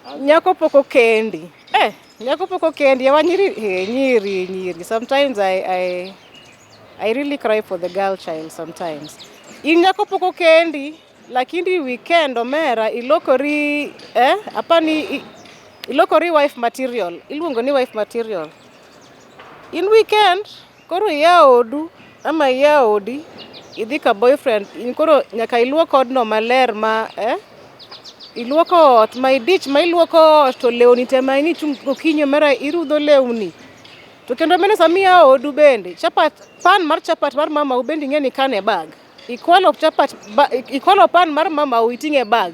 Nyako Pok Okendi. Nyako Pok Okendi. Nyiri. Sometimes I really cry for the girl child sometimes. In Nyako Pok Okendi, lakini weekend omera ilokori apani ilokori wife material. Iluongo ni wife material. In weekend koro ya odu ama ya odi idhi ka boyfriend koro nyaka iluok odno maler ma iluoko ot ma idich ma iluoko ot to lewni te ma ni chung gokinyo mara irudho lewni to kendo mene samia odu bende pan mar chapat mar mama u bende ngeni kane bag ikwalo pan mar mama u itinge bag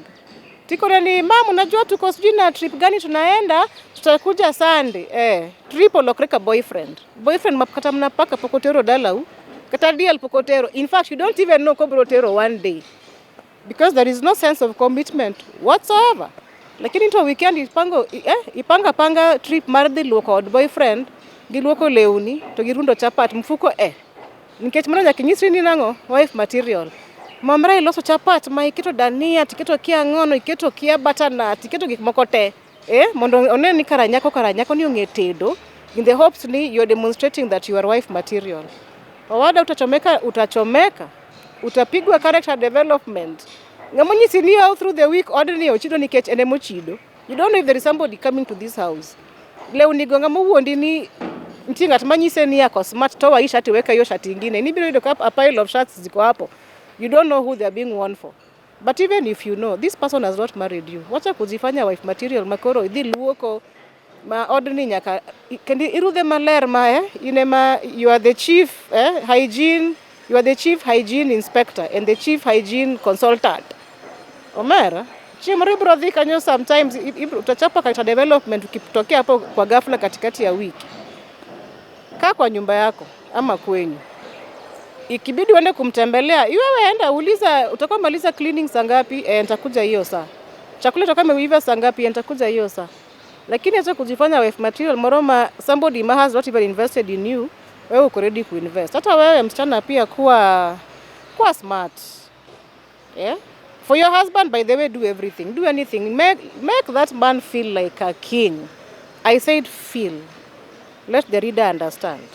tikore ni mama unajua tuko sijui na trip gani tunaenda tutakuja Sunday trip olokre ka boyfriend mapakata mnapaka pokotero dalau kata dial pokotero. In fact, you don't even know kobrotero one day because there is no sense of commitment whatsoever. Lakini into weekend ipanga trip mar dhi luoko od boyfriend giluoko lewni to girundo chapat mfuko nikech mano nyaka nyisri ni nango wife material. Mamra iloso chapat ma iketo dania, tiketo kia ngono, iketo kia butternut, tiketo gik moko te mondo one ni karanyako ni onge tedo in the hopes ni you're demonstrating that you are wife material. Wawada utachomeka, utapigwa character development. Ngamonyi ni out through the week ordinary ochido nikech ene mochido. You don't know if there is somebody coming to this house. Leo nigo ngamuondi ni ntinga tmanyise ni yako smart to waisha ati weka hiyo shati nyingine. Ni biro up a pile of shirts ziko hapo. You don't know who they are being worn for. But even if you know, this person has not married you. Wacha kujifanya wife material makoro idhi luoko ma ordinary nyaka kendi irudhe maler ma inema you are the chief hygiene, you are the chief hygiene inspector and the chief hygiene consultant. Omera chimri bro dhi kanyo sometimes utachapa kaita development ukitokea hapo kwa ghafla katikati ya wiki. Kaa kwa nyumba yako ama kwenyu. Ikibidi uende kumtembelea, wewe enda uliza utakuwa maliza cleaning saa ngapi nitakuja hiyo saa. Chakula utakuwa umeiva saa ngapi nitakuja hiyo saa. Lakini acha kujifanya wife material moroma somebody has not even invested in you, wewe uko ready ku invest. Hata wewe msichana pia kuwa smart. For your husband, by the way, do everything. Do anything. Make that man feel like a king. I said feel. Let the reader understand.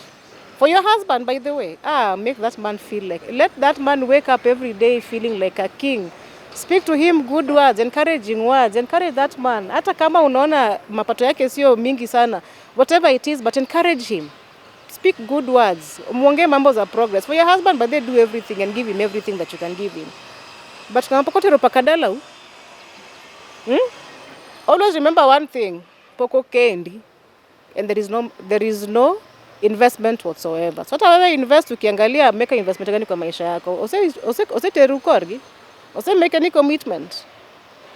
For your husband, by the way, make that man feel like. Let that man wake up every day feeling like a king. Speak to him good words, encouraging words. Encourage that man. Hata kama unaona mapato yake sio mingi sana, whatever it is, but encourage him. Speak good words. Muongee mambo za progress. For your husband, but they do everything and give him everything that you can give him. But kama pokotero pakadala, always remember one thing, Pok Okendi, and there is no investment whatsoever. So hata wewe invest ukiangalia make investment gani kwa maisha yako. Ose terukorgi. Ose make any commitment.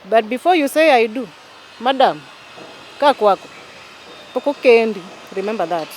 But before you say I do, madam, kaa kwako. Pok Okendi, remember that.